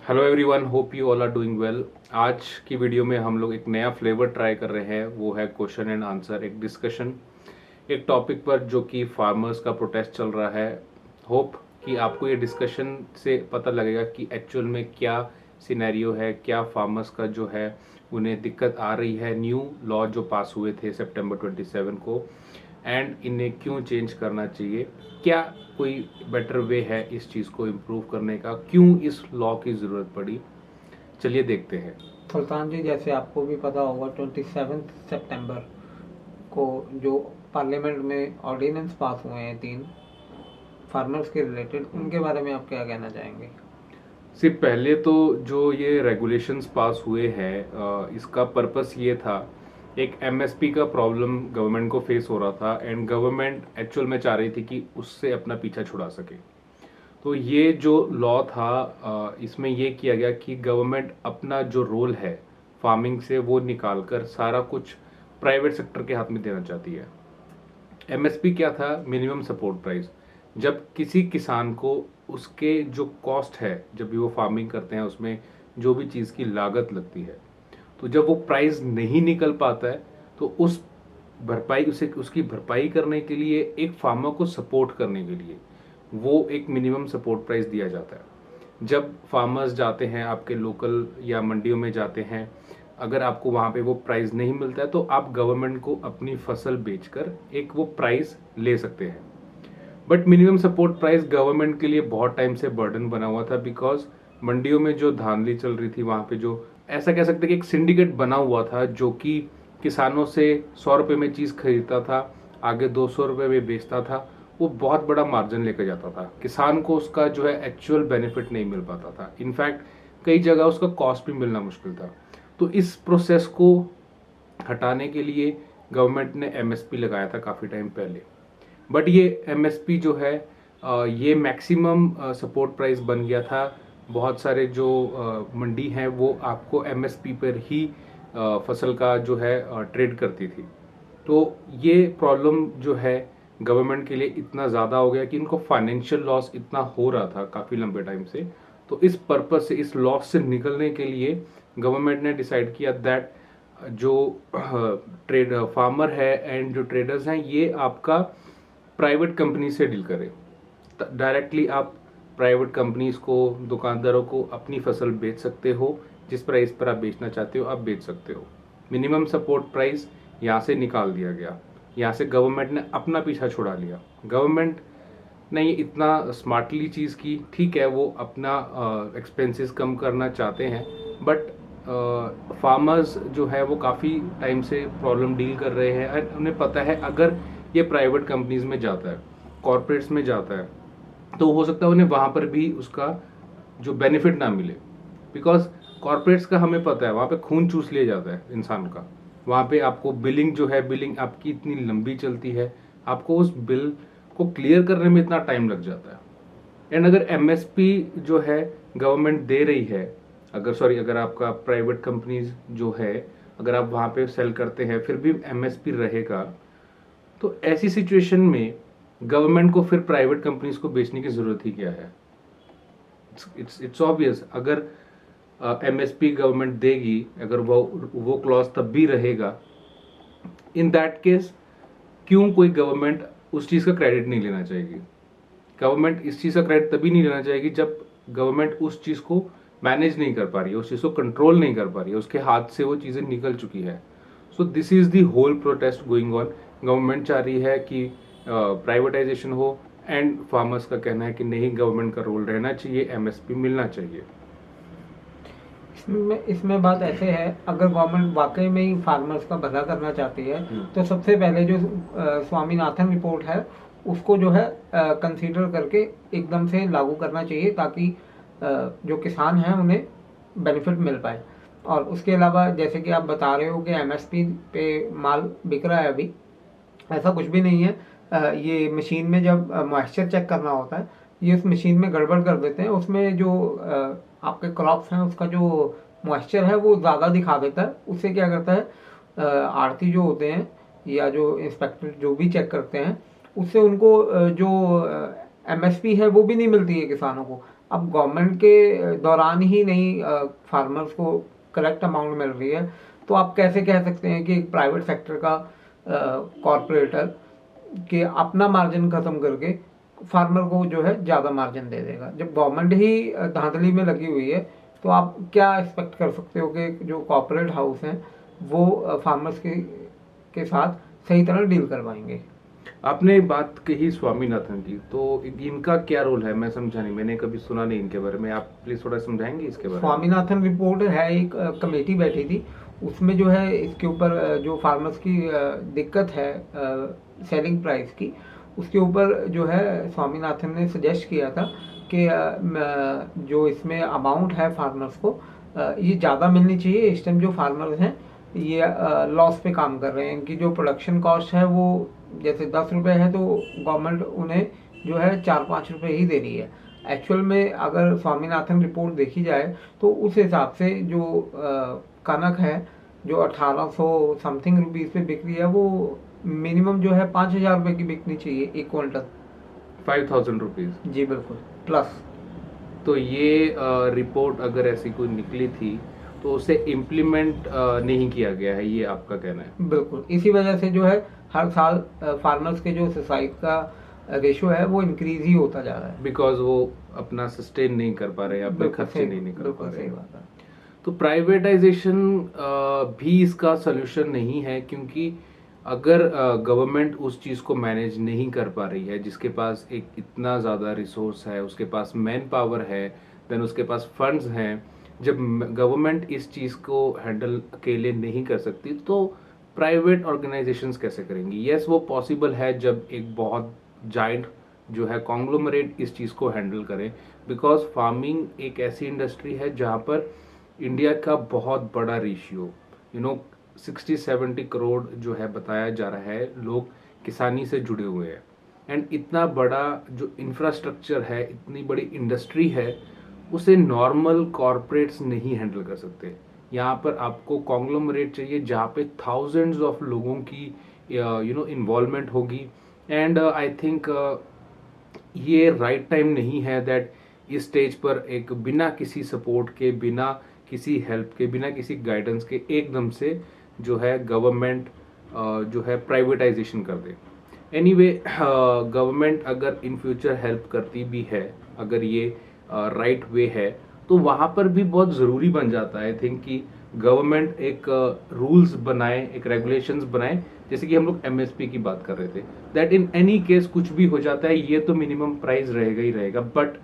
Hello everyone, hope you all are doing well. आज की video में हम लोग एक नया फ्लेवर ट्राई कर रहे हैं, वो है क्वेश्चन एंड आंसर, एक डिस्कशन एक टॉपिक पर जो कि फार्मर्स का प्रोटेस्ट चल रहा है। होप कि आपको ये डिस्कशन से पता लगेगा कि एक्चुअल में क्या सिनेरियो है, क्या फार्मर्स का जो है उन्हें दिक्कत आ रही है। न्यू लॉ जो पास हुए थे सितंबर 27 को, एंड इन्हें क्यों चेंज करना चाहिए, क्या कोई बेटर वे है इस चीज़ को इम्प्रूव करने का, क्यों इस लॉ की ज़रूरत पड़ी। चलिए देखते हैं। सुल्तान जी, जैसे आपको भी पता होगा 27 सितंबर को जो पार्लियामेंट में ऑर्डिनेंस पास हुए हैं 3 फार्मर्स के रिलेटेड, उनके बारे में आप क्या कहना चाहेंगे? सिर्फ पहले तो जो ये रेगुलेशंस पास हुए हैं, इसका पर्पस ये था, एक एमएसपी का प्रॉब्लम गवर्नमेंट को फेस हो रहा था एंड गवर्नमेंट एक्चुअल में चाह रही थी कि उससे अपना पीछा छुड़ा सके। तो ये जो लॉ था, इसमें ये किया गया कि गवर्नमेंट अपना जो रोल है फार्मिंग से वो निकाल कर सारा कुछ प्राइवेट सेक्टर के हाथ में देना चाहती है। एमएसपी क्या था? Minimum support price. जब किसी किसान को उसके जो कॉस्ट है, जब भी वो फार्मिंग करते हैं उसमें जो भी चीज़ की लागत लगती है, तो जब वो प्राइस नहीं निकल पाता है तो उस भरपाई उसे उसकी भरपाई करने के लिए, एक फार्मर को सपोर्ट करने के लिए वो एक मिनिमम सपोर्ट प्राइस दिया जाता है। जब फार्मर्स जाते हैं आपके लोकल या मंडियों में जाते हैं, अगर आपको वहाँ पे वो प्राइस नहीं मिलता है तो आप गवर्नमेंट को अपनी फसल बेचकर एक वो प्राइस ले सकते हैं। But minimum support price government के लिए बहुत टाइम से बर्डन बना हुआ था, बिकॉज मंडियों में जो धांधली चल रही थी वहाँ पे, जो ऐसा कह सकते हैं कि एक सिंडिकेट बना हुआ था जो कि किसानों से 100 रुपये में चीज़ खरीदता था, आगे 200 रुपये में बेचता था। वो बहुत बड़ा मार्जिन लेकर जाता था, किसान को उसका जो है एक्चुअल बेनिफिट नहीं मिल पाता था। इनफैक्ट कई जगह उसका कॉस्ट भी मिलना मुश्किल था। तो इस प्रोसेस को हटाने के लिए गवर्नमेंट ने एमएसपी लगाया था काफ़ी टाइम पहले। बट ये एमएसपी जो है, ये मैक्सिमम सपोर्ट प्राइस बन गया था। बहुत सारे जो मंडी हैं वो आपको एमएसपी पर ही फसल का जो है ट्रेड करती थी। तो ये प्रॉब्लम जो है गवर्नमेंट के लिए इतना ज़्यादा हो गया कि इनको फाइनेंशियल लॉस इतना हो रहा था काफ़ी लंबे टाइम से। तो इस पर्पस से, इस लॉस से निकलने के लिए गवर्नमेंट ने डिसाइड किया दैट जो ट्रेड फार्मर है एंड जो ट्रेडर्स हैं, ये आपका प्राइवेट कंपनी से डील करें। डायरेक्टली आप प्राइवेट कंपनीज को, दुकानदारों को अपनी फसल बेच सकते हो। जिस प्राइस पर आप बेचना चाहते हो आप बेच सकते हो। मिनिमम सपोर्ट प्राइस यहाँ से निकाल दिया गया। यहाँ से गवर्नमेंट ने अपना पीछा छुड़ा लिया। गवर्नमेंट ने ये इतना स्मार्टली चीज़ की, ठीक है वो अपना एक्सपेंसेस कम करना चाहते हैं, बट फार्मर्स जो है वो काफ़ी टाइम से प्रॉब्लम डील कर रहे हैं एंड उन्हें पता है अगर ये प्राइवेट कंपनीज में जाता है, कॉरपोरेट्स में जाता है, तो हो सकता है उन्हें वहाँ पर भी उसका जो बेनिफिट ना मिले। बिकॉज कॉरपोरेट्स का हमें पता है वहाँ पे खून चूस लिया जाता है इंसान का। वहाँ पे आपको बिलिंग जो है, बिलिंग आपकी इतनी लंबी चलती है, आपको उस बिल को क्लियर करने में इतना टाइम लग जाता है। एंड अगर एमएसपी जो है गवर्नमेंट दे रही है, अगर आपका प्राइवेट कंपनीज जो है, अगर आप वहाँ पे सेल करते हैं फिर भी एमएसपी रहेगा, तो ऐसी सिचुएशन में गवर्नमेंट को फिर प्राइवेट कंपनीज को बेचने की जरूरत ही क्या है? It's obvious. अगर एमएसपी गवर्नमेंट देगी, अगर वो क्लॉज तब भी रहेगा, इन दैट केस क्यों कोई गवर्नमेंट उस चीज़ का क्रेडिट नहीं लेना चाहेगी? गवर्नमेंट इस चीज़ का क्रेडिट तभी नहीं लेना चाहेगी जब गवर्नमेंट उस चीज़ को मैनेज नहीं कर पा रही है, उस चीज़ को कंट्रोल नहीं कर पा रही है, उसके हाथ से वो चीज़ें निकल चुकी है। So this is the whole protest going on. Government चाह रही है कि प्राइवेटाइजेशन हो एंड फार्मर्स का कहना है कि नहीं, गवर्नमेंट का रोल रहना चाहिए, एमएसपी मिलना चाहिए। इसमें बात ऐसे है, अगर गवर्नमेंट वाकई में ही फार्मर्स का भला करना चाहती है तो सबसे पहले जो स्वामीनाथन रिपोर्ट है उसको जो है कंसीडर करके एकदम से लागू करना चाहिए, ताकि जो किसान हैं उन्हें बेनिफिट मिल पाए। और उसके अलावा जैसे कि आप बता रहे हो कि एमएसपी पे माल बिक रहा है, अभी ऐसा कुछ भी नहीं है। ये मशीन में जब मॉइस्चर चेक करना होता है, ये उस मशीन में गड़बड़ कर देते हैं। उसमें जो आपके क्रॉप्स हैं उसका जो मॉइस्चर है वो ज़्यादा दिखा देता है। उससे क्या करता है, आड़ती जो होते हैं या जो इंस्पेक्टर जो भी चेक करते हैं, उससे उनको जो एमएसपी है वो भी नहीं मिलती है किसानों को। अब गवर्नमेंट के दौरान ही नहीं फार्मर्स को करेक्ट अमाउंट मिल रही है, तो आप कैसे कह सकते हैं कि एक प्राइवेट सेक्टर का कॉरपोरेटर कि अपना मार्जिन खत्म करके फार्मर को जो है ज़्यादा मार्जिन दे देगा। जब गवर्नमेंट ही धांधली में लगी हुई है, तो आप क्या एक्सपेक्ट कर सकते हो कि जो कॉर्पोरेट हाउस हैं वो फार्मर्स के साथ सही तरह डील करवाएंगे। आपने बात कही स्वामीनाथन की, तो इनका क्या रोल है? मैं समझा नहीं, मैंने कभी सुना नहीं इनके बारे में, आप प्लीज थोड़ा समझाएंगे इसके बारे में? स्वामीनाथन रिपोर्ट है, एक कमेटी बैठी थी, उसमें जो है इसके ऊपर जो फार्मर्स की दिक्कत है सेलिंग प्राइस की, उसके ऊपर जो है स्वामीनाथन ने सजेस्ट किया था कि जो इसमें अमाउंट है फार्मर्स को ये ज़्यादा मिलनी चाहिए। इस टाइम जो फार्मर्स हैं ये लॉस पे काम कर रहे हैं, इनकी जो प्रोडक्शन कॉस्ट है वो जैसे 10 रुपये है, तो गवर्नमेंट उन्हें जो है 4-5 रुपये ही दे रही है। एक्चुअल में अगर स्वामीनाथन रिपोर्ट देखी जाए तो उस हिसाब से जो कनक है जो 1800 समथिंग रुपीज़ पे बिक रही है, वो मिनिमम जो है 5000 रुपये की बिकनी चाहिए एक क्विंटल। 5000 रुपीज? जी बिल्कुल, प्लस। तो ये रिपोर्ट अगर ऐसी कोई निकली थी तो उसे इम्प्लीमेंट नहीं किया गया है, ये आपका कहना है? बिल्कुल, इसी वजह से जो है हर साल फार्मर्स के जो सुसाइड का रेशियो है वो इंक्रीज ही होता जा रहा है। बिकॉज वो अपना सस्टेन नहीं कर पा रहे, अपने बिल्कुल खर्चे सही, नहीं निकल बिल्कुल पा सही रहे। बात है। तो प्राइवेटाइजेशन भी इसका सोल्यूशन नहीं है, क्योंकि अगर गवर्नमेंट उस चीज़ को मैनेज नहीं कर पा रही है, जिसके पास एक इतना ज़्यादा रिसोर्स है, उसके पास मैन पावर है, देन उसके पास फंड्स हैं, जब गवर्नमेंट इस चीज़ को हैंडल अकेले नहीं कर सकती तो प्राइवेट ऑर्गेनाइजेशंस कैसे करेंगी? यस, वो पॉसिबल है जब एक बहुत जाइंट जो है कॉन्ग्लोमरेट इस चीज़ को हैंडल करे, बिकॉज फार्मिंग एक ऐसी इंडस्ट्री है जहाँ पर इंडिया का बहुत बड़ा रेशियो 60-70 करोड़ जो है बताया जा रहा है लोग किसानी से जुड़े हुए हैं। एंड इतना बड़ा जो इंफ्रास्ट्रक्चर है, इतनी बड़ी इंडस्ट्री है, उसे नॉर्मल कॉरपोरेट्स नहीं हैंडल कर सकते। यहाँ पर आपको कॉन्ग्लोमरेट चाहिए जहाँ पे थाउजेंड्स ऑफ लोगों की इन्वॉल्वमेंट होगी। एंड आई थिंक ये राइट टाइम नहीं है दैट इस स्टेज पर एक बिना किसी सपोर्ट के, बिना किसी हेल्प के, बिना किसी गाइडेंस के एकदम से जो है गवर्नमेंट जो है प्राइवेटाइजेशन कर दे। एनीवे, गवर्नमेंट अगर इन फ्यूचर हेल्प करती भी है, अगर ये राइट वे है, तो वहाँ पर भी बहुत ज़रूरी बन जाता है आई थिंक कि गवर्नमेंट एक रूल्स बनाए, एक रेगुलेशंस बनाए। जैसे कि हम लोग एमएसपी की बात कर रहे थे, दैट इन एनी केस कुछ भी हो जाता है, ये तो मिनिमम प्राइस रहेगा ही रहेगा, बट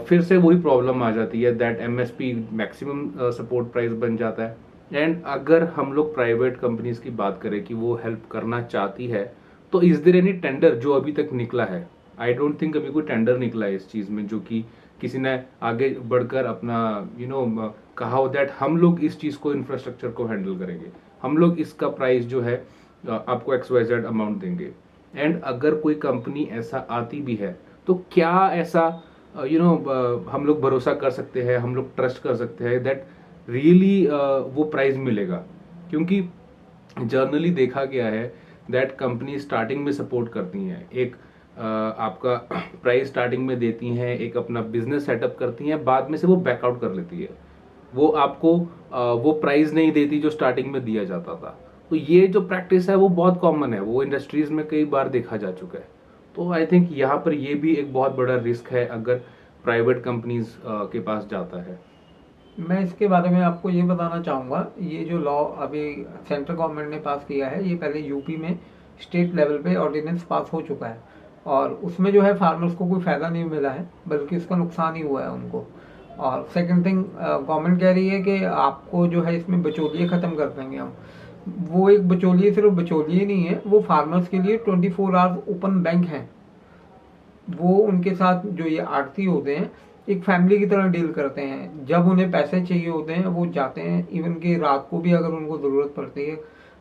फिर से वही प्रॉब्लम आ जाती है that MSP maximum support price बन जाता है। एंड अगर हम लोग प्राइवेट कंपनीज की बात करें कि वो हेल्प करना चाहती है, तो इज देयर एनी टेंडर जो अभी तक निकला है? आई डोंट थिंक अभी कोई टेंडर निकला है इस चीज़ में जो कि किसी ने आगे बढ़कर अपना कहा हो दैट हम लोग इस चीज़ को, इंफ्रास्ट्रक्चर को हैंडल करेंगे, हम लोग इसका प्राइस जो है आपको XYZ अमाउंट देंगे। एंड अगर कोई कंपनी ऐसा आती भी है तो क्या ऐसा हम लोग भरोसा कर सकते हैं, हम लोग ट्रस्ट कर सकते हैं दैट रियली वो प्राइस मिलेगा? क्योंकि जर्नली देखा गया है दैट कंपनी स्टार्टिंग में सपोर्ट करती हैं, एक आपका प्राइस स्टार्टिंग में देती हैं, एक अपना बिजनेस सेटअप करती हैं, बाद में से वो बैकआउट कर लेती है, वो आपको वो प्राइस नहीं देती जो स्टार्टिंग में दिया जाता था। तो ये जो प्रैक्टिस है वो बहुत कॉमन है, वो इंडस्ट्रीज में कई बार देखा जा चुका है। तो आई थिंक यहाँ पर ये भी एक बहुत बड़ा रिस्क है अगर प्राइवेट कंपनीज के पास जाता है। मैं इसके बारे में आपको ये बताना चाहूँगा, ये जो लॉ अभी सेंट्रल गवर्नमेंट ने पास किया है, ये पहले यूपी में स्टेट लेवल पे ऑर्डिनेंस पास हो चुका है, और उसमें जो है फार्मर्स को कोई फ़ायदा नहीं मिला है, बल्कि उसका नुकसान ही हुआ है उनको। और सेकंड थिंग, गवर्नमेंट कह रही है कि आपको जो है इसमें बिचौलिए ख़त्म कर देंगे हम। वो एक बिचौलिए सिर्फ बिचौलिए नहीं है, वो फार्मर्स के लिए 24 आवर्स ओपन बैंक हैं। वो उनके साथ जो ये आड़ती होते हैं एक फैमिली की तरह डील करते हैं। जब उन्हें पैसे चाहिए होते हैं वो जाते हैं, इवन कि रात को भी अगर उनको ज़रूरत पड़ती है,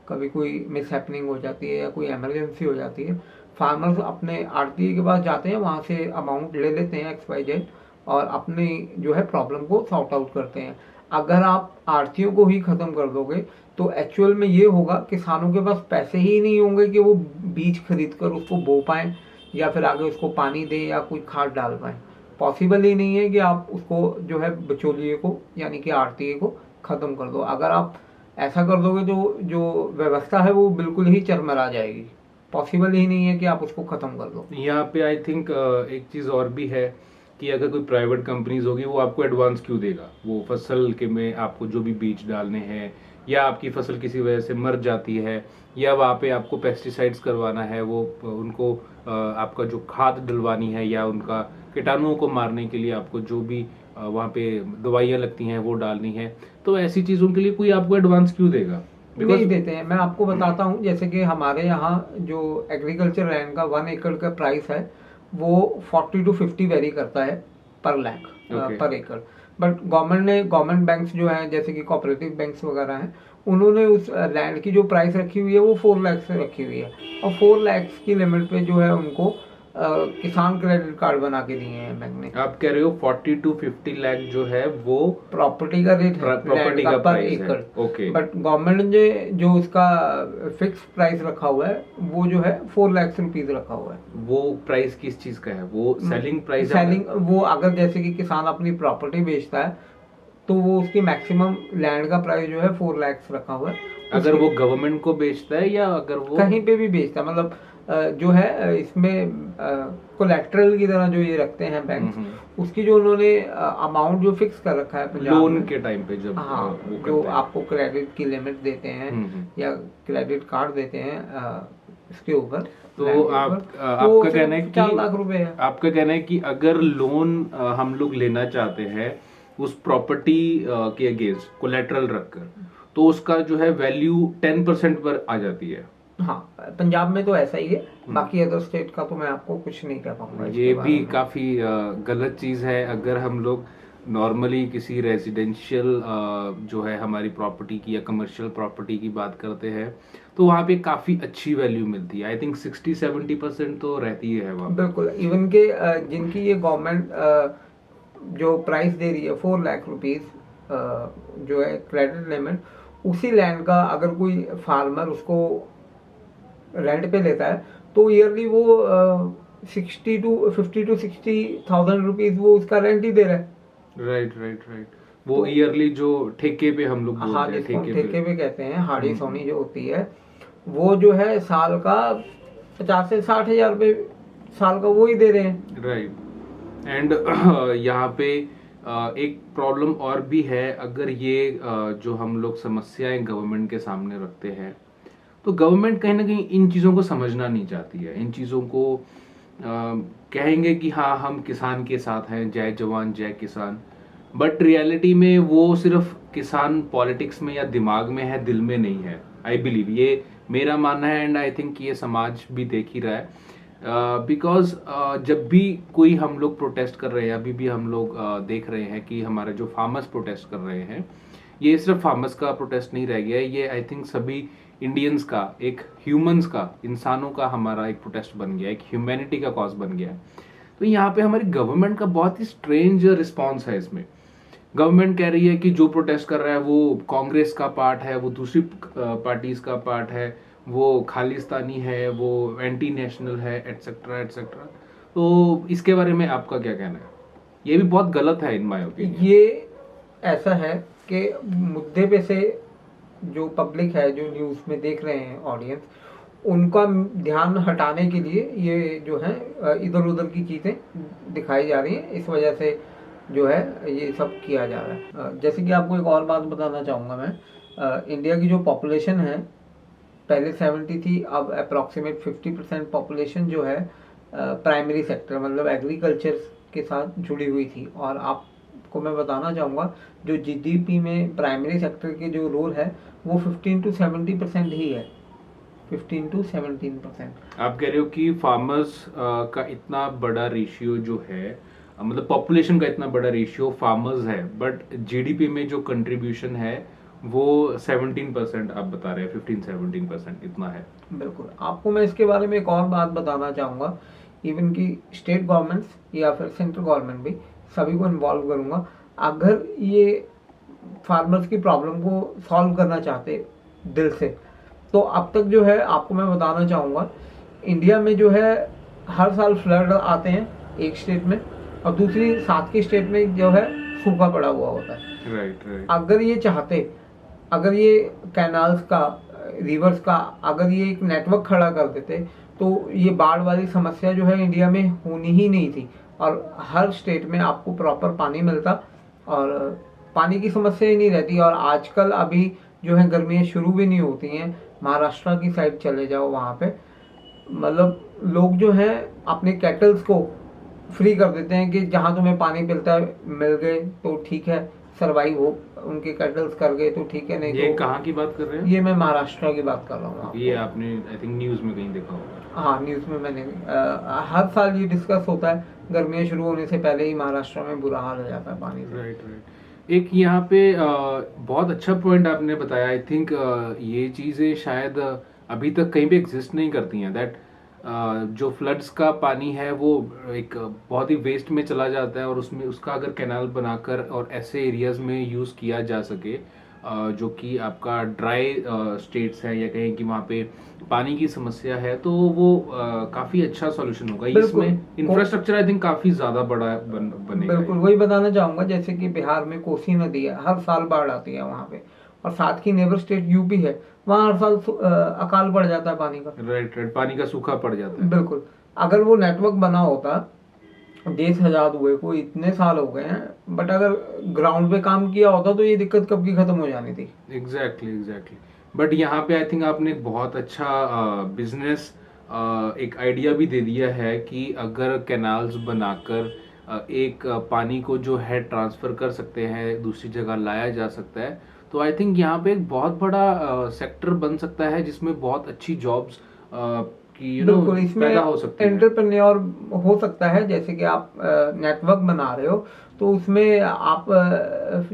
कभी कोई मिस हैपनिंग हो जाती है या कोई इमरजेंसी हो जाती है, फार्मर्स अपने आड़ती के पास जाते हैं, वहाँ से अमाउंट ले लेते हैं XYZ और अपनी जो है प्रॉब्लम को सॉर्ट आउट करते हैं। अगर आप आड़तियों को ही ख़त्म कर दोगे तो एक्चुअल में ये होगा, किसानों के पास पैसे ही नहीं होंगे कि वो बीज खरीद कर उसको बो पाएँ या फिर आगे उसको पानी दें या कोई खाद डाल पाएँ। पॉसिबल ही नहीं है कि आप उसको जो है बिचौलिए को यानी कि आड़तिए को ख़त्म कर दो। अगर आप ऐसा कर दोगे तो जो व्यवस्था है वो बिल्कुल ही चरमरा जाएगी। पॉसिबल ही नहीं है कि आप उसको ख़त्म कर दो। यहाँ पे आई थिंक एक चीज़ और भी है कि अगर कोई प्राइवेट कंपनीज होगी वो आपको एडवांस क्यों देगा? वो फसल के में आपको जो भी बीज डालने हैं, या आपकी फसल किसी वजह से मर जाती है, या वहाँ पे आपको पेस्टिसाइड्स करवाना है, वो उनको आपका जो खाद डलवानी है, या उनका कीटाणुओं को मारने के लिए आपको जो भी वहाँ पे दवाइयाँ लगती हैं वो डालनी है, तो ऐसी चीज़ों के लिए कोई आपको एडवांस क्यों देगा? नहीं देते हैं। मैं आपको बताता हूँ, जैसे कि हमारे यहाँ जो एग्रीकल्चर लैंड का 1 एकड़ का प्राइस है वो 40 to 50 वेरी करता है पर लैख Okay. पर एकड़। बट गवर्नमेंट बैंक्स जो हैं जैसे कि कोऑपरेटिव बैंक्स वगैरह हैं, उन्होंने उस लैंड की जो प्राइस रखी हुई है वो 4 लाख से रखी हुई है, और 4 लाख की लिमिट पे जो है उनको किसान क्रेडिट कार्ड बना के दिए हैं बैंक ने। आप कह रहे हो 40 to 50 लाख जो है वो प्रॉपर्टी का रेट है, प्रॉपर्टी लैंड का पर प्राइस है। एकड़। ओके। बट गवर्नमेंट ने जो उसका फिक्स प्राइस रखा हुआ है वो जो है 4 लाख रुपीज रखा हुआ है। वो प्राइस किस चीज का है? वो सेलिंग प्राइस है? सेलिंग, वो अगर जैसे कि किसान अपनी प्रॉपर्टी बेचता है तो वो उसकी मैक्सिमम लैंड का प्राइस जो है 4 लाख रखा हुआ है। अगर वो गवर्नमेंट को बेचता है या अगर वो कहीं पे भी बेचता है, मतलब जो है इसमें कोलेट्रल की तरह जो ये रखते हैं बैंक, उसकी जो उन्होंने अमाउंट जो फिक्स कर रखा है पंजाब लोन में, के टाइम पे जब हाँ, वो जो करते हैं। आपको क्रेडिट की लिमिट देते हैं या क्रेडिट कार्ड देते हैं इसके ऊपर, तो लैंड के आप ऊपर, आपका तो कहना है 4 लाख कि रुपए है। आपका कहना है कि अगर लोन हम लोग लेना चाहते हैं उस प्रॉपर्टी के अगेंस्ट कोलेटरल रखकर, तो उसका जो है वैल्यू 10% पर आ जाती है। हाँ, पंजाब में तो ऐसा ही है, बाकी अदर स्टेट का तो मैं आपको कुछ नहीं कह पाऊंगा इसके ये बारे भी में। काफ़ी गलत चीज़ है। अगर हम लोग नॉर्मली किसी रेजिडेंशियल जो है हमारी प्रॉपर्टी की या कमर्शियल प्रॉपर्टी की बात करते हैं, तो वहाँ पे काफ़ी अच्छी वैल्यू मिलती है। आई थिंक 60-70% तो रहती है वहाँ पे। बिल्कुल, इवन के जिनकी ये गवर्नमेंट जो प्राइस दे रही है 4 लाख रुपीस जो है क्रेडिट लिमिट, उसी लैंड का अगर कोई फार्मर उसको रेंट पे लेता है तो ईयरली वो 50 to 60,000 रुपीज वो उसका रेंट ही दे रहा है। राइट। वो ईयरली जो ठेके पे हम लोग हाँ, बोलते हैं, जिसको हम ठेके पे कहते हैं, हाड़ी सोनी जो होती है, वो जो है साल का 50 से 60 हजार रुपये साल का वो ही दे रहे हैं। राइट। एंड यहाँ पे एक प्रॉब्लम और भी है। अगर ये जो हम लोग समस्याएं गवर्नमेंट के सामने रखते हैं, तो गवर्नमेंट कहीं ना कहीं इन चीज़ों को समझना नहीं चाहती है। इन चीज़ों को कहेंगे कि हाँ हम किसान के साथ हैं, जय जवान जय किसान, बट रियलिटी में वो सिर्फ किसान पॉलिटिक्स में या दिमाग में है, दिल में नहीं है। आई बिलीव, ये मेरा मानना है, एंड आई थिंक ये समाज भी देख ही रहा है। बिकॉज जब भी कोई हम लोग प्रोटेस्ट कर रहे हैं, अभी भी हम लोग देख रहे हैं कि हमारे जो फार्मर्स प्रोटेस्ट कर रहे हैं, ये सिर्फ फार्मर्स का प्रोटेस्ट नहीं रह गया है। ये आई थिंक सभी इंडियंस का, एक ह्यूमंस का, इंसानों का हमारा एक प्रोटेस्ट बन गया, एक ह्यूमैनिटी का कॉज बन गया है। तो यहाँ पे हमारी गवर्नमेंट का बहुत ही स्ट्रेंज रिस्पॉन्स है इसमें। गवर्नमेंट कह रही है कि जो प्रोटेस्ट कर रहा है वो कांग्रेस का पार्ट है, वो दूसरी पार्टीज का पार्ट है, वो खालिस्तानी है, वो एंटी नेशनल है, एटसेट्रा एटसेट्रा। तो इसके बारे में आपका क्या कहना है? ये भी बहुत गलत है इन माय ओपिनियन। ये ऐसा है कि मुद्दे पे से जो पब्लिक है, जो न्यूज़ में देख रहे हैं ऑडियंस, उनका ध्यान हटाने के लिए ये जो है इधर उधर की चीज़ें दिखाई जा रही हैं। इस वजह से जो है ये सब किया जा रहा है। जैसे कि आपको एक और बात बताना चाहूँगा मैं, इंडिया की जो पॉपुलेशन है पहले 70 थी, अब अप्रॉक्सीमेट 50% पॉपुलेशन जो है प्राइमरी सेक्टर मतलब एग्रीकल्चर के साथ जुड़ी हुई थी। और आपको मैं बताना चाहूँगा जो जीडीपी में प्राइमरी सेक्टर के जो रोल है वो 15 to 70% ही है, 15 to 17%। आप कह रहे हो कि फार्मर्स का इतना बड़ा रेशियो जो है, मतलब पॉपुलेशन का इतना बड़ा रेशियो फार्मर्स है, बट जीडीपी में जो कंट्रीब्यूशन है वो 17% आप बता रहे हैं, 15-17% इतना है। बिल्कुल। आपको मैं इसके बारे में एक और बात बताना चाहूँगा, इवन कि स्टेट गवर्नमेंट्स या फिर सेंट्रल गवर्नमेंट भी, सभी को इन्वॉल्व करूँगा। अगर ये फार्मर्स की प्रॉब्लम को सॉल्व करना चाहते दिल से, तो अब तक जो है आपको मैं बताना चाहूँगा, इंडिया में जो है हर साल फ्लड आते हैं एक स्टेट में, और दूसरी साथ की स्टेट में जो है सूखा पड़ा हुआ होता है। राइट। अगर ये चाहते, अगर ये कैनाल्स का, रिवर्स का अगर ये एक नेटवर्क खड़ा कर देते तो ये बाढ़ वाली समस्या जो है इंडिया में होनी ही नहीं थी, और हर स्टेट में आपको प्रॉपर पानी मिलता और पानी की समस्या ही नहीं रहती। और आजकल अभी जो है गर्मियाँ शुरू भी नहीं होती हैं, महाराष्ट्र की साइड चले जाओ, वहाँ पे मतलब लोग जो हैं अपने कैटल्स को फ्री कर देते हैं कि जहाँ तुम्हें पानी मिलता है, मिल गए तो ठीक है, सरवाइव हो, उनके कैटल्स कर गए तो ठीक है, नहीं ये तो। कहाँ की बात कर रहे हैं? ये मैं महाराष्ट्र की बात कर रहा हूँ आपको। ये आपने आई थिंक न्यूज़ में कहीं देखा होगा। हाँ, न्यूज़ में मैंने हर साल ये डिस्कस होता है, गर्मियाँ शुरू होने से पहले ही महाराष्ट्र में बुरा हाल हो जाता है पानी से। राइट। एक यहाँ पे बहुत अच्छा पॉइंट आपने बताया। आई थिंक ये चीज़ें शायद अभी तक कहीं पे एग्जिस्ट नहीं करती हैं, दैट जो फ्लड्स का पानी है वो एक बहुत ही वेस्ट में चला जाता है, और उसमें उसका अगर कैनाल बनाकर और ऐसे एरियाज में यूज़ किया जा सके जो कि आपका ड्राई स्टेट्स है, या कहें कि वहाँ पे पानी की समस्या है, तो वो काफ़ी अच्छा सॉल्यूशन होगा। बिल्कुल। इसमें इंफ्रास्ट्रक्चर आई थिंक काफ़ी ज़्यादा बड़ा बनेगा। बिल्कुल वही बताना चाहूंगा, जैसे कि बिहार में कोसी नदी है, हर साल बाढ़ आती है वहाँ पे, और साथ की नेबर स्टेट यूपी है, वहाँ हर साल अकाल पड़ जाता है पानी का। राइट। पानी का सूखा पड़ जाता है। बिल्कुल। अगर वो नेटवर्क बना होता, देश आजाद हुए को इतने साल हो गए हैं, बट अगर ग्राउंड पे काम किया होता तो ये दिक्कत कब की खत्म हो जानी थी। एग्जैक्टली। बट यहाँ पे आई थिंक आपने एक बहुत अच्छा बिजनेस एक आइडिया भी दे दिया है कि अगर कैनाल्स बनाकर एक पानी को जो है ट्रांसफर कर सकते हैं, दूसरी जगह लाया जा सकता है, तो आई थिंक यहाँ पे एक बहुत बड़ा सेक्टर बन सकता है जिसमें बहुत अच्छी जॉब्स की बिल्कुल, इसमें पैदा हो सकती है। एंटरप्रेन्योर हो सकता है, जैसे कि आप नेटवर्क बना रहे हो तो उसमें आप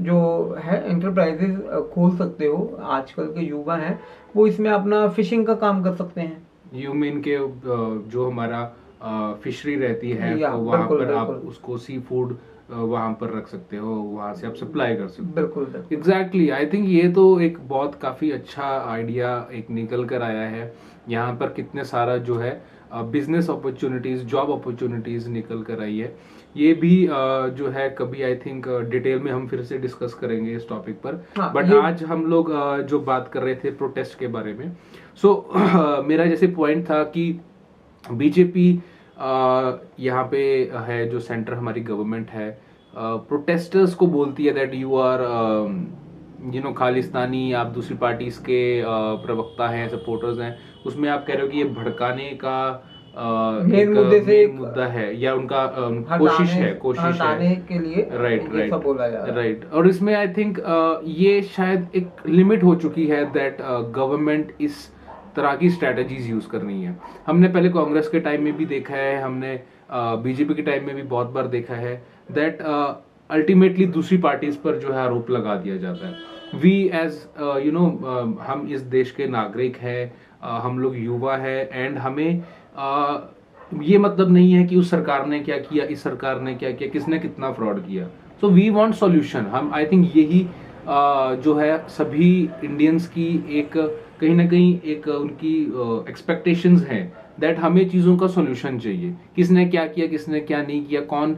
जो है एंटरप्राइजेज खोल सकते हो। आजकल के युवा हैं वो इसमें अपना फिशिंग का काम कर सकते हैं। यू मीन के जो हमारा फिशरी रहती है, या तो वहाँ बिल्कुल पर आप बिल्कुल उसको सी फूड वहाँ पर रख सकते हो, वहाँ से आप सप्लाई कर सकते हो। बिल्कुल बिल्कुल। एग्जैक्टली। आई थिंक ये तो एक बहुत काफ़ी अच्छा आइडिया एक निकल कर आया है। यहाँ पर कितने सारा जो है बिजनेस अपॉर्चुनिटीज़, जॉब अपॉर्चुनिटीज़ निकल कर आई है। ये भी जो है कभी आई थिंक डिटेल में हम फिर से डिस्कस करेंगे इस टॉपिक पर। हाँ, बट आज हम लोग जो बात कर रहे थे प्रोटेस्ट के बारे में। सो मेरा जैसे पॉइंट था कि बीजेपी यहाँ पे है, जो सेंटर हमारी गवर्नमेंट है, प्रोटेस्टर्स को बोलती है दैट यू आर खालिस्तानी, आप दूसरी पार्टीज के प्रवक्ता हैं, सपोर्टर्स हैं। उसमें आप कह रहे हो कि ये भड़काने का मेन मुद्दे से मेन मुद्दा है, या उनका कोशिश है हटाने के लिए राइट ये सब बोला जा रहा है। राइट। और इसमें आई थिंक ये शायद एक लिमिट हो चुकी है दैट गवर्नमेंट इस तरह की स्ट्रेटजीज यूज कर रही है। हमने पहले कांग्रेस के टाइम में भी देखा है, हमने बीजेपी के टाइम में भी बहुत बार देखा है दैट अल्टीमेटली दूसरी पार्टीज पर जो है आरोप लगा दिया जाता है। वी एज हम इस देश के नागरिक हैं, हम लोग युवा हैं, एंड हमें ये मतलब नहीं है कि उस सरकार ने क्या किया, इस सरकार ने क्या किया, किसने कितना फ्रॉड किया। So we want solution. हम आई थिंक यही जो है सभी इंडियंस की एक कहीं ना कहीं एक उनकी एक्सपेक्टेशंस हैं दैट हमें चीज़ों का सॉल्यूशन चाहिए। किसने क्या किया, किसने क्या नहीं किया, कौन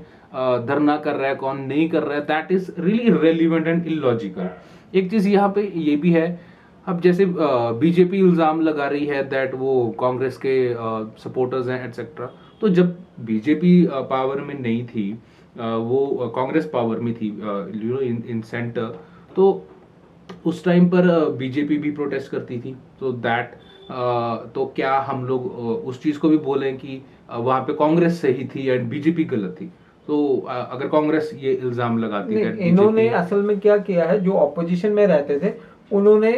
धरना कर रहा है, कौन नहीं कर रहा है, that is really irrelevant and illogical. एक चीज़ यहाँ पे ये भी है, अब जैसे बीजेपी इल्ज़ाम लगा रही है दैट वो कांग्रेस के सपोर्टर्स हैं एटसेट्रा। तो जब बीजेपी पावर में नहीं थी, वो कांग्रेस पावर में थी इन सेंटर, तो उस टाइम पर बीजेपी भी प्रोटेस्ट करती थी। तो दैट तो क्या हम लोग उस चीज़ को भी बोलें कि वहाँ पे कांग्रेस सही थी एंड बीजेपी गलत थी? तो अगर कांग्रेस ये इल्ज़ाम लगाती है, इन्होंने असल में क्या किया है, जो ऑपोजिशन में रहते थे उन्होंने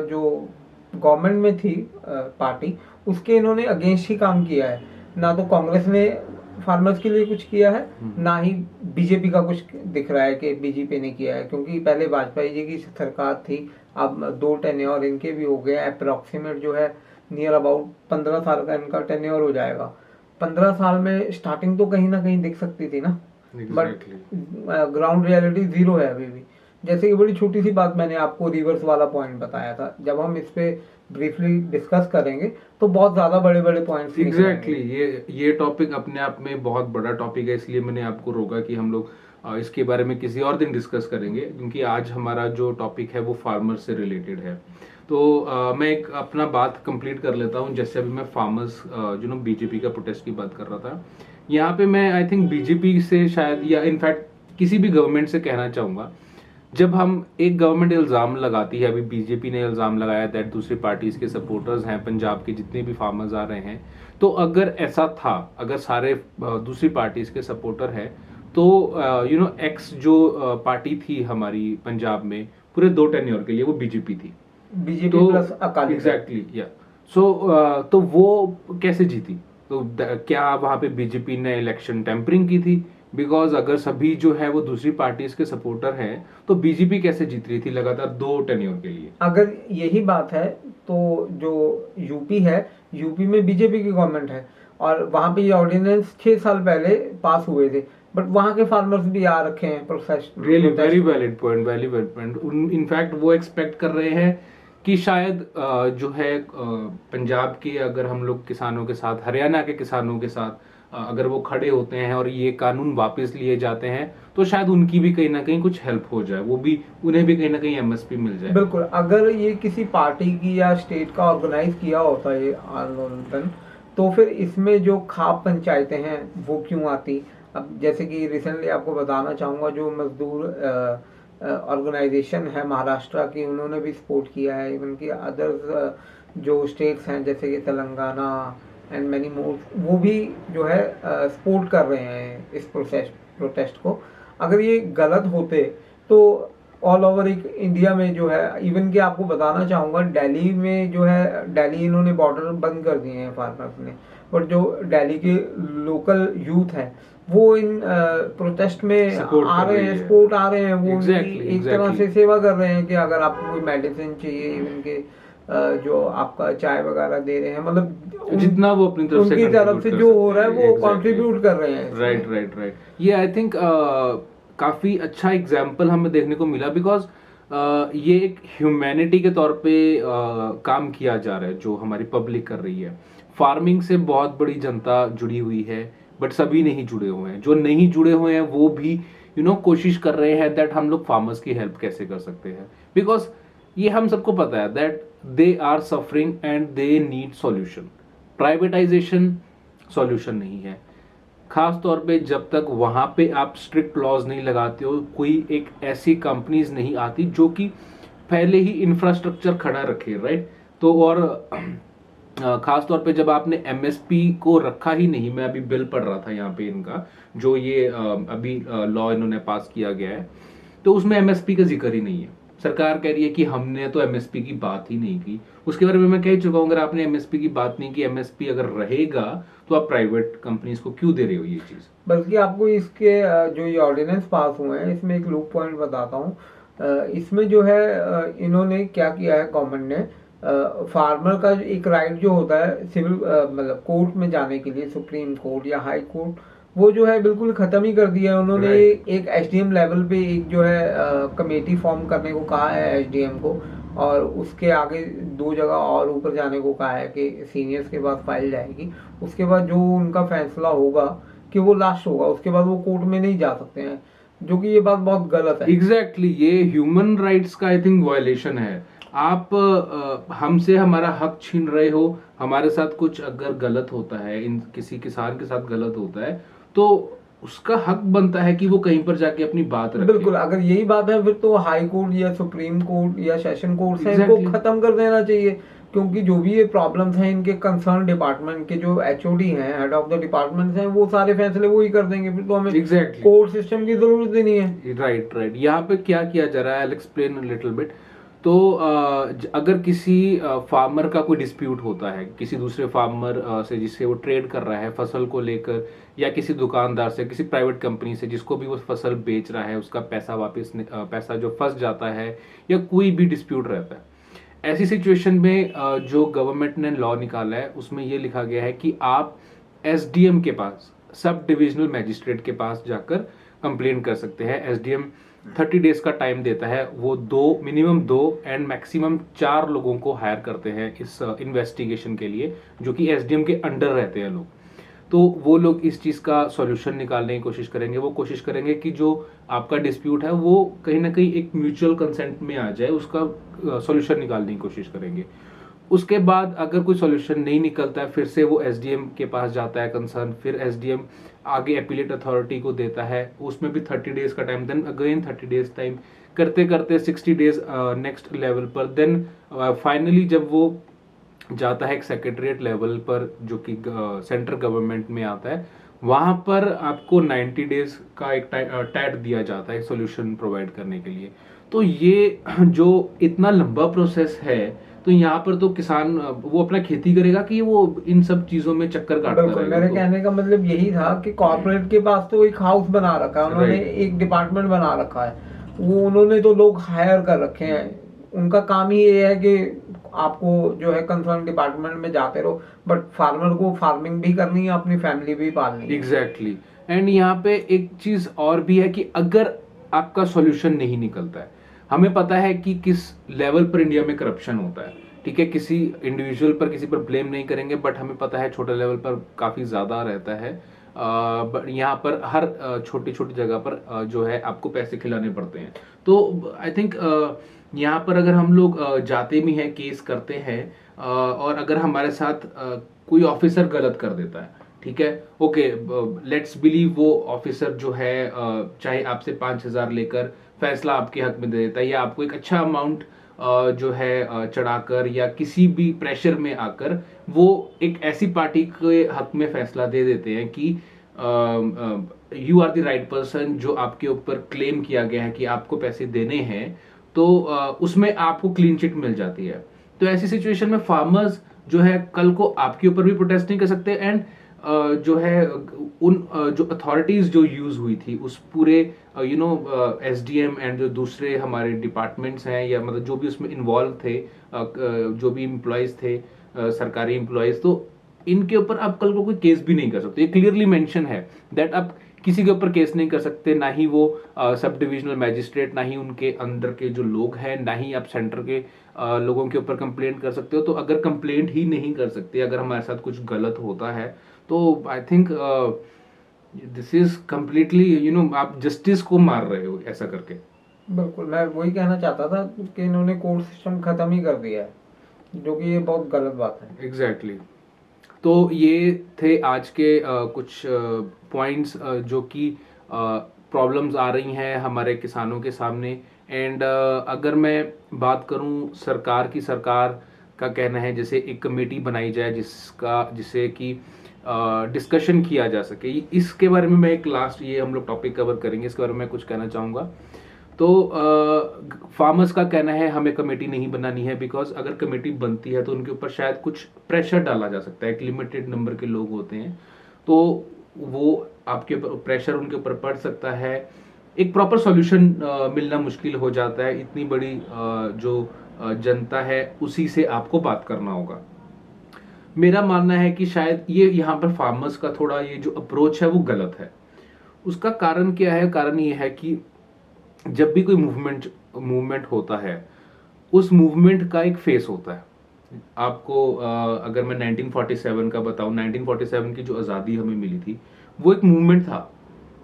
जो गवर्नमेंट में थी पार्टी, उसके इन्होंने अगेंस्ट ही काम किया है। ना तो कांग्रेस ने फार्मर्स के लिए कुछ किया है, ना ही बीजेपी का कुछ दिख रहा है कि बीजेपी ने किया है, क्योंकि पहले वाजपेयी जी की सरकार थी, अब 2 टेन्योर इनके भी हो गए, अप्रोक्सीमेट जो है नियर अबाउट 15 साल का इनका टेन्योर हो जाएगा। 15 साल में स्टार्टिंग तो कहीं ना कहीं दिख सकती थी ना, बट ग्राउंड रियलिटी जीरो है अभी भी। जैसे कि बड़ी छोटी सी बात मैंने आपको रिवर्स वाला पॉइंट बताया था, जब हम इस पे ब्रीफली डिस्कस करेंगे तो बहुत ज़्यादा बड़े बड़े पॉइंट्स एग्जैक्टली ये टॉपिक अपने आप में बहुत बड़ा टॉपिक है, इसलिए मैंने आपको रोका कि हम लोग इसके बारे में किसी और दिन डिस्कस करेंगे, क्योंकि आज हमारा जो टॉपिक है वो फार्मर से रिलेटेड है। तो मैं एक अपना बात कंप्लीट कर लेता हूँ। जैसे अभी मैं फार्मर्स बीजेपी का प्रोटेस्ट की बात कर रहा था, यहाँ पे मैं आई थिंक बीजेपी से शायद, या इनफैक्ट किसी भी गवर्नमेंट से कहना चाहूँगा, जब हम एक गवर्नमेंट इल्ज़ाम लगाती है, अभी बीजेपी ने इल्ज़ाम लगाया दैट दूसरी पार्टीज के सपोर्टर्स हैं, पंजाब के जितने भी फार्मर्स आ रहे हैं, तो अगर ऐसा था, अगर सारे दूसरी पार्टीज के सपोर्टर हैं, तो एक्स जो पार्टी थी हमारी पंजाब में पूरे 2 टेन्योर के लिए वो बीजेपी थी। बीजेपी तो प्लस अकाली दल। एग्जैक्टली या सो तो वो कैसे जीती? तो क्या वहां पे बीजेपी ने इलेक्शन टेम्परिंग की थी? बिकॉज अगर सभी जो है वो दूसरी पार्टीज के सपोर्टर हैं, तो बीजेपी कैसे जीत रही थी लगातार 2 टेन्योर के लिए? अगर यही बात है तो जो यूपी है, यूपी में बीजेपी की गवर्नमेंट है और वहाँ पे ये ऑर्डिनेंस 6 साल पहले पास हुए थे, बट वहाँ के फार्मर्स भी आ रखे हैं protest. Really very valid point, very valid point. In fact वो एक्सपेक्ट कर रहे हैं कि शायद जो है पंजाब के, अगर हम लोग किसानों के साथ, हरियाणा के किसानों के साथ अगर वो खड़े होते हैं और ये कानून वापस लिए जाते हैं, तो शायद उनकी भी कहीं ना कहीं कुछ हेल्प हो जाए, वो भी, उन्हें भी कहीं ना कहीं एमएसपी मिल जाए। बिल्कुल, अगर ये किसी पार्टी की या स्टेट का ऑर्गेनाइज किया होता ये आंदोलन, तो फिर इसमें जो खाप पंचायतें हैं वो क्यों आती? अब जैसे कि रिसेंटली आपको बताना चाहूँगा, जो मजदूर ऑर्गेनाइजेशन है महाराष्ट्र की, उन्होंने भी सपोर्ट किया है। इवन की अदर्स जो स्टेट्स हैं जैसे कि तेलंगाना एंड मैनी मोर, वो भी जो है सपोर्ट कर रहे हैं इस प्रोटेस्ट को। अगर ये गलत होते तो ऑल ओवर एक इंडिया में जो है, इवन कि आपको बताना चाहूँगा दिल्ली में जो है, दिल्ली इन्होंने बॉर्डर बंद कर दिए हैं फार्मर्स ने, बट जो दिल्ली के लोकल यूथ है वो इन प्रोटेस्ट में आ रहे हैं, सपोर्ट आ रहे हैं। वो एक तरह से सेवा कर रहे हैं कि अगर आपको कोई मेडिसिन चाहिए, इवन के जो आपका चाय वगैरह दे रहे हैं, मतलब जितना वो अपनी तरफ से उनकी तरफ से जो हो रहा है वो कंट्रीब्यूट कर रहे हैं। Right right right. ये आई थिंक काफी अच्छा एग्जाम्पल हमें देखने को मिला, बिकॉज ये एक ह्यूमैनिटी के तौर पे काम किया जा रहा है जो हमारी पब्लिक कर रही है। फार्मिंग से बहुत बड़ी जनता जुड़ी हुई है, बट सभी नहीं जुड़े हुए हैं। जो नहीं जुड़े हुए हैं वो भी कोशिश कर रहे हैं दैट हम लोग फार्मर्स की हेल्प कैसे कर सकते हैं, बिकॉज ये हम सबको पता है that they are suffering and they need solution. Privatization solution नहीं है, खास तौर पे जब तक वहां पे आप स्ट्रिक्ट लॉज नहीं लगाते हो, कोई एक ऐसी कंपनीज नहीं आती जो कि पहले ही इंफ्रास्ट्रक्चर खड़ा रखे, राइट? तो और खास तौर पे जब आपने एमएसपी को रखा ही नहीं, मैं अभी बिल पढ़ रहा था यहाँ पे इनका, जो ये अभी लॉ इन्होंने पास किया गया है, तो उसमें एमएसपी का जिक्र ही नहीं है। सरकार कह रही है कि हमने तो एमएसपी की बात ही नहीं की। उसके बारे में मैं कह चुका हूँ, अगर आपने एमएसपी की बात नहीं की, एमएसपी अगर रहेगा तो आप प्राइवेट कंपनीज को क्यों दे रहे हो ये चीज? बल्कि आपको इसके जो ये ऑर्डिनेंस पास हुए हैं, इसमें एक लूप पॉइंट बताता हूँ। इसमें जो है इन्होंने क्या किया है, गवर्नमेंट ने फार्मर का एक राइट जो होता है सिविल मतलब कोर्ट में जाने के लिए, सुप्रीम कोर्ट या हाई कोर्ट, वो जो है बिल्कुल खत्म ही कर दिया है उन्होंने। एक एसडीएम लेवल पे एक जो है कमेटी फॉर्म करने को कहा है एसडीएम को, और उसके आगे 2 जगह और ऊपर जाने को कहा है कि सीनियर्स के पास फाइल जाएगी। उसके बाद जो उनका फैसला होगा कि वो लास्ट होगा, उसके बाद वो कोर्ट में नहीं जा सकते हैं, जो कि ये बात बहुत गलत है। एग्जैक्टली ये ह्यूमन राइट्स का आई थिंक वायलेशन है। आप हमसे हमारा हक छीन रहे हो। हमारे साथ कुछ अगर गलत होता है, इन किसी किसान के साथ गलत होता है, तो उसका हक बनता है कि वो कहीं पर जाके अपनी बात रखे। बिल्कुल, अगर यही बात है फिर तो हाई कोर्ट या सुप्रीम कोर्ट या सेशन कोर्ट है, इनको खत्म कर देना चाहिए, क्योंकि जो भी ये प्रॉब्लम्स हैं इनके कंसर्न डिपार्टमेंट के जो एचओडी हैं, हेड ऑफ द डिपार्टमेंट हैं, वो सारे फैसले वो ही कर देंगे। फिर तो हमें कोर्ट सिस्टम की जरूरत ही नहीं है। Right right. यहाँ पे क्या किया जा रहा है, I explain a little bit. तो अगर किसी फार्मर का कोई डिस्प्यूट होता है किसी दूसरे फार्मर से जिससे वो ट्रेड कर रहा है फसल को लेकर, या किसी दुकानदार से, किसी प्राइवेट कंपनी से जिसको भी वो फसल बेच रहा है, उसका पैसा वापस पैसा जो फंस जाता है, या कोई भी डिस्प्यूट रहता है, ऐसी सिचुएशन में जो गवर्नमेंट ने लॉ निकाला है उसमें ये लिखा गया है कि आप एसडीएम के पास सब डिविजनल मैजिस्ट्रेट के पास जाकर कंप्लेन कर सकते हैं। एसडीएम 30 डेज का टाइम देता है, वो मिनिमम 2 एंड मैक्सिमम 4 लोगों को हायर करते हैं इस इन्वेस्टिगेशन के लिए, जो कि एसडीएम के अंडर रहते हैं लोग। तो वो लोग इस चीज़ का सॉल्यूशन निकालने की कोशिश करेंगे। वो कोशिश करेंगे कि जो आपका डिस्प्यूट है वो कहीं ना कहीं एक म्यूचुअल कंसेंट में आ जाए, उसका सॉल्यूशन निकालने की कोशिश करेंगे। उसके बाद अगर कोई सॉल्यूशन नहीं निकलता है, फिर से वो एसडीएम के पास जाता है कंसर्न, फिर एसडीएम आगे एपीलेट अथॉरिटी को देता है, उसमें भी 30 डेज का time, then again 30 days time, करते करते 60 डेज नेक्स्ट लेवल पर। देन फाइनली जब वो जाता है एक सेक्रेटरीट लेवल पर, जो कि सेंट्रल गवर्नमेंट में आता है, वहां पर आपको 90 डेज का एक टैट दिया जाता है सॉल्यूशन प्रोवाइड करने के लिए। तो ये जो इतना लंबा प्रोसेस है, तो यहाँ पर तो किसान वो अपना खेती करेगा कि वो इन सब चीजों में चक्कर काटता रहेगा। मेरे कहने का मतलब यही था कि कॉर्पोरेट के पास तो एक हाउस बना रखा है, उन्होंने एक डिपार्टमेंट बना रखा है, वो उन्होंने तो लोग हायर कर रखे हैं, उनका काम ही ये है कि आपको जो है कंसर्न डिपार्टमेंट में जाते रहो, बट फार्मर को फार्मिंग भी करनी है, अपनी फैमिली भी पालनी है। एग्जैक्टली। एंड यहाँ पे एक चीज और भी है कि अगर आपका सॉल्यूशन नहीं निकलता है, हमें पता है कि किस लेवल पर इंडिया में करप्शन होता है, ठीक है, किसी इंडिविजुअल पर किसी पर ब्लेम नहीं करेंगे, बट हमें पता है छोटे लेवल पर काफी ज्यादा रहता है। बट यहाँ पर हर छोटी छोटी जगह पर जो है आपको पैसे खिलाने पड़ते हैं। तो आई थिंक यहाँ पर अगर हम लोग जाते भी हैं, केस करते हैं, और अगर हमारे साथ कोई ऑफिसर गलत कर देता है, ठीक है, ओके, लेट्स बिलीव वो ऑफिसर जो है चाहे आपसे 5,000 लेकर फैसला आपके हक में दे देता है, या आपको एक अच्छा अमाउंट जो है चढ़ाकर या किसी भी प्रेशर में आकर वो एक ऐसी पार्टी के हक में फैसला दे देते हैं कि you are the right person, जो आपके ऊपर क्लेम किया गया है कि आपको पैसे देने हैं, तो उसमें आपको क्लीन चिट मिल जाती है। तो ऐसी सिचुएशन में फार्मर्स जो है कल को आपके ऊपर भी प्रोटेस्ट नहीं कर सकते, एंड जो है उन जो अथॉरिटीज जो यूज हुई थी उस पूरे एसडीएम एंड जो दूसरे हमारे डिपार्टमेंट्स हैं, या मतलब जो भी उसमें इन्वॉल्व थे, जो भी एम्प्लॉयज थे, सरकारी एम्प्लॉयज, तो इनके ऊपर आप कल को कोई केस भी नहीं कर सकते। ये क्लियरली मेंशन है दैट आप किसी के ऊपर केस नहीं कर सकते, ना ही वो सब डिविजनल मैजिस्ट्रेट, ना ही उनके अंदर के जो लोग हैं, ना ही आप सेंटर के लोगों के ऊपर कंप्लेंट कर सकते हो। तो अगर कंप्लेंट ही नहीं कर सकते, अगर हमारे साथ कुछ गलत होता है, तो I think this is completely आप जस्टिस को मार रहे हो ऐसा करके। बिल्कुल, मैं वही कहना चाहता था कि इन्होंने कोर्ट सिस्टम खत्म ही कर दिया है, जो कि ये बहुत गलत बात है। एग्जैक्टली। तो ये थे आज के कुछ पॉइंट्स जो कि प्रॉब्लम्स आ रही हैं हमारे किसानों के सामने। एंड अगर मैं बात करूं सरकार की, सरकार का कहना है जैसे एक कमेटी बनाई जाए जिसे कि डिस्कशन किया जा सके। इसके बारे में मैं एक लास्ट ये हम लोग टॉपिक कवर करेंगे, इसके बारे में कुछ कहना चाहूँगा। तो फार्मर्स का कहना है हमें कमेटी नहीं बनानी है, बिकॉज अगर कमेटी बनती है तो उनके ऊपर शायद कुछ प्रेशर डाला जा सकता है। एक लिमिटेड नंबर के लोग होते हैं, तो वो आपके ऊपर प्रेशर उनके ऊपर पड़ सकता है, एक प्रॉपर सॉल्यूशन मिलना मुश्किल हो जाता है। इतनी बड़ी जो जनता है उसी से आपको बात करना होगा। मेरा मानना है कि शायद ये यहाँ पर फार्मर्स का थोड़ा ये जो अप्रोच है वो गलत है। उसका कारण क्या है? कारण ये है कि जब भी कोई मूवमेंट होता है, उस मूवमेंट का एक फेस होता है। आपको अगर मैं 1947 का बताऊं, 1947 की जो आज़ादी हमें मिली थी वो एक मूवमेंट था,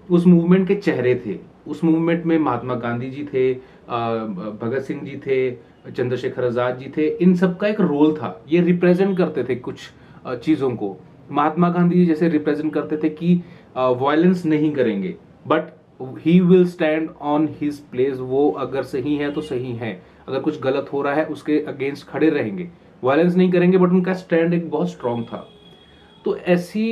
उस मूवमेंट के चेहरे थे। उस मूवमेंट में महात्मा गांधी जी थे, भगत सिंह जी थे, चंद्रशेखर आजाद जी थे, इन सब का एक रोल था। ये रिप्रेजेंट करते थे कुछ चीज़ों को। महात्मा गांधी जी जैसे रिप्रेजेंट करते थे कि वायलेंस नहीं करेंगे, but he will stand on his place. वो अगर सही है तो सही है, अगर कुछ गलत हो रहा है उसके अगेंस्ट खड़े रहेंगे, वायलेंस नहीं करेंगे, बट उनका स्टैंड एक बहुत स्ट्रांग था। तो ऐसी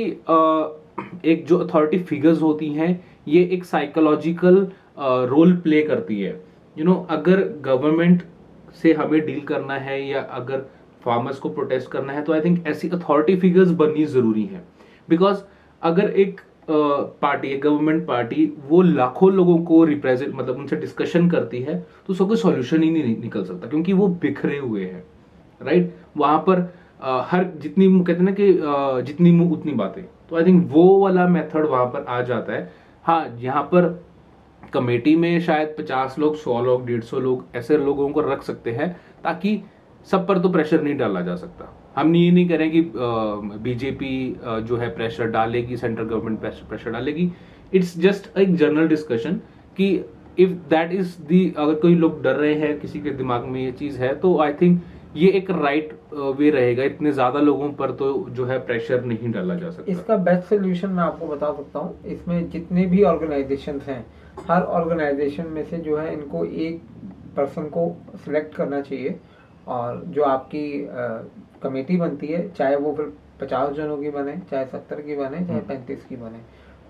एक जो अथॉरिटी फिगर्स होती हैं, ये एक साइकोलॉजिकल रोल प्ले करती है। अगर गवर्नमेंट से हमें डील करना है या अगर फार्मर्स को प्रोटेस्ट करना है, तो आई थिंक ऐसी अथॉरिटी फिगर्स बननी जरूरी है। बिकॉज अगर एक पार्टी, एक गवर्नमेंट पार्टी, वो लाखों लोगों को रिप्रेजेंट, मतलब उनसे डिस्कशन करती है, तो उसका कोई सॉल्यूशन ही नहीं निकल सकता, क्योंकि वो बिखरे हुए हैं, राइट। वहां पर हर जितनी कहते हैं ना कि जितनी मुंह उतनी बातें, तो आई थिंक वो वाला मेथड वहां पर आ जाता है। हाँ, यहाँ पर कमेटी में शायद 50 लोग, 100 लोग, 150 लोग ऐसे लोगों को रख सकते हैं, ताकि सब पर तो प्रेशर नहीं डाला जा सकता। हम ये नहीं करें कि बीजेपी जो है प्रेशर डालेगी, सेंट्रल गवर्नमेंट प्रेशर डालेगी। इट्स जस्ट एक जनरल डिस्कशन कि इफ दैट इज दी, अगर कोई लोग डर रहे हैं, किसी के दिमाग में ये चीज है, तो आई थिंक ये एक राइट वे रहेगा। इतने ज्यादा लोगों पर तो जो है प्रेशर नहीं डाला जा सकता। इसका बेस्ट सोल्यूशन मैं आपको बता सकता हूँ। इसमें जितने भी ऑर्गेनाइजेशन हैं, हर ऑर्गेनाइजेशन में से जो है इनको एक पर्सन को सिलेक्ट करना चाहिए, और जो आपकी कमेटी बनती है, चाहे वो फिर 50 जनों की बने, चाहे 70 की बने, चाहे 35 की बने,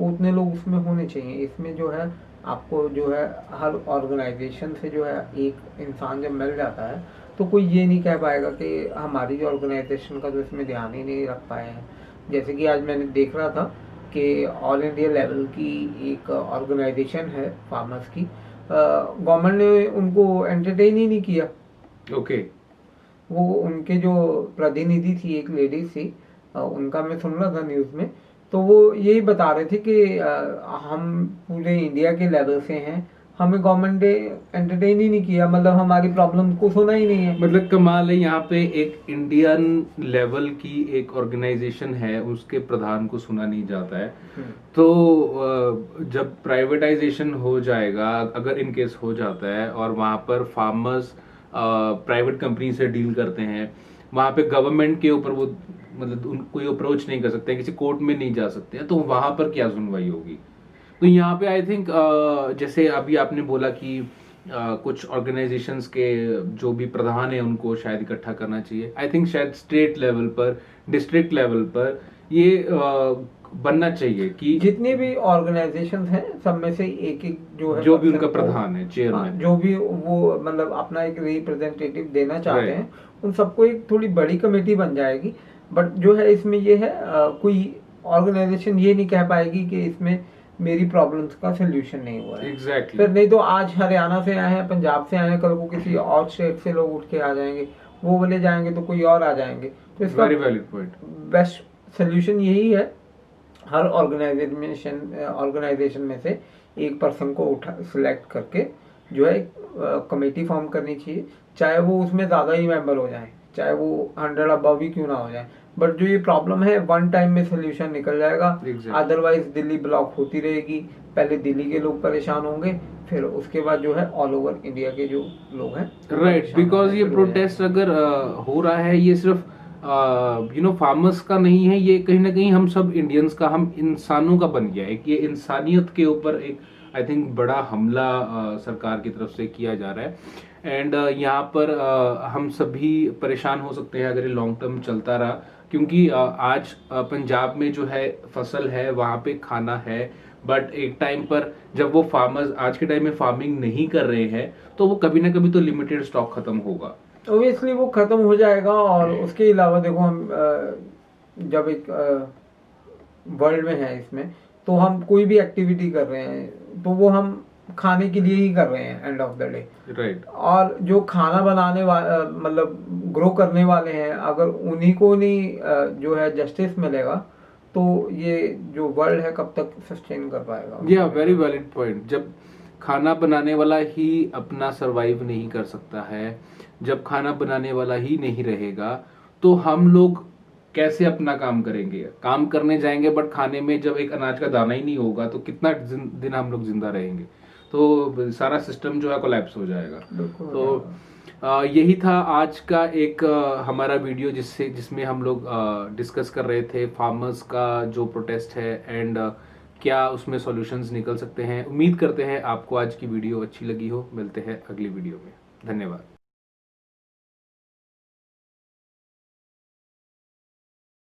वो उतने लोग उसमें होने चाहिए। इसमें जो है आपको जो है हर ऑर्गेनाइजेशन से जो है एक इंसान जब मिल जाता है, तो कोई ये नहीं कह पाएगा कि हमारी ऑर्गेनाइजेशन का तो इसमें ध्यान ही नहीं रख पाए हैं। जैसे कि आज मैंने देख रहा था कि ऑल इंडिया लेवल की एक ऑर्गेनाइजेशन है फार्मर्स की, गवर्नमेंट ने उनको एंटरटेन ही नहीं किया। ओके। वो उनके जो प्रतिनिधि थी, एक लेडीज थी, उनका मैं सुन रहा था न्यूज़ में, तो वो यही बता रहे थे कि हम पूरे इंडिया के लेवल से हैं, हमें गवर्नमेंट ने एंटरटेन ही नहीं किया, मतलब हमारी प्रॉब्लम को सुना ही नहीं है। मतलब कमाल है, यहाँ पे एक इंडियन लेवल की एक ऑर्गेनाइजेशन है, उसके प्रधान को सुना नहीं जाता है। तो जब प्राइवेटाइजेशन हो जाएगा, अगर इन केस हो जाता है और वहां पर फार्मर्स प्राइवेट कंपनी से डील करते हैं, वहां पे गवर्नमेंट के ऊपर वो मतलब कोई अप्रोच नहीं कर सकते, किसी कोर्ट में नहीं जा सकते हैं, तो वहां पर क्या सुनवाई होगी? तो यहाँ पे आई थिंक जैसे अभी आपने बोला कि कुछ ऑर्गेनाइजेशंस के जो भी प्रधान है उनको शायद इकट्ठा करना चाहिए। आई थिंक शायद स्टेट लेवल पर, डिस्ट्रिक्ट लेवल पर ये बनना चाहिए कि जितने भी ऑर्गेनाइजेशन हैं, सब में से एक एक जो है, जो भी उनका प्रधान है, चेयरमैन, जो भी वो मतलब अपना एक रिप्रेजेंटेटिव देना चाहते हैं, उन सबको एक थोड़ी बड़ी कमेटी बन जाएगी। बट जो है इसमें ये है, कोई ऑर्गेनाइजेशन ये नहीं कह पाएगी कि इसमें मेरी प्रॉब्लम्स का सोल्यूशन नहीं हुआ है। एग्जैक्टली। फिर नहीं तो आज हरियाणा से आए हैं, पंजाब से आए हैं, कल को किसी और स्टेट से लोग उठ के आ जाएंगे, वो बोले जाएंगे तो कोई और आ जाएंगे। तो इसका very valid point. Best solution यही है, हर ऑर्गेनाइजेशन में से एक पर्सन को उठा सिलेक्ट करके जो है कमेटी फॉर्म करनी चाहिए, चाहे वो उसमें ज़्यादा ही मेंबर हो जाए, चाहे वो 100 अबव ही क्यों ना हो जाए। बट जो ये प्रॉब्लम है, वन टाइम में सोल्यूशन निकल जाएगा। अदरवाइज दिल्ली ब्लॉक होती रहेगी, पहले दिल्ली के लोग परेशान होंगे, फिर उसके बाद जो है ऑल ओवर इंडिया के जो लोग हैं, राइट। बिकॉज ये प्रोटेस्ट अगर हो रहा है, ये सिर्फ फार्मर्स का नहीं है, ये कहीं ना कहीं हम सब इंडियंस का, हम इंसानों का बन गया है। कि ये इंसानियत के ऊपर एक आई थिंक बड़ा हमला सरकार की तरफ से किया जा रहा है। एंड यहाँ पर हम सभी परेशान हो सकते हैं अगर ये लॉन्ग टर्म चलता रहा, क्योंकि आज पंजाब में जो है फसल है, वहाँ पे खाना है, बट एक टाइम पर जब वो फार्मर्स आज के टाइम में फार्मिंग नहीं कर रहे हैं, तो वो कभी ना कभी तो लिमिटेड स्टॉक खत्म होगा। ऑब्वियसली वो खत्म हो जाएगा। और उसके अलावा देखो, हम जब एक वर्ल्ड में है इसमें, तो हम कोई भी एक्टिविटी कर रहे हैं तो वो हम खाने के लिए ही कर रहे हैं end of the day, right. और जो खाना बनाने वाले मतलब ग्रो करने वाले हैं, अगर उन्हीं को नहीं जो है जस्टिस मिलेगा, तो ये जो वर्ल्ड है कब तक सस्टेन कर पाएगा? या वेरी वैलिड पॉइंट। जब खाना बनाने वाला ही अपना सरवाइव नहीं कर सकता है, जब खाना बनाने वाला ही नहीं रहेगा, तो हम लोग कैसे अपना काम करेंगे? काम करने जाएंगे बट खाने में जब एक अनाज का दाना ही नहीं होगा, तो कितना दिन हम लोग जिंदा रहेंगे? तो सारा सिस्टम जो है कोलैप्स हो जाएगा। तो यही था आज का एक हमारा वीडियो, जिसमें हम लोग डिस्कस कर रहे थे फार्मर्स का जो प्रोटेस्ट है, एंड क्या उसमें सॉल्यूशंस निकल सकते हैं। उम्मीद करते हैं आपको आज की वीडियो अच्छी लगी हो। मिलते हैं अगली वीडियो में। धन्यवाद।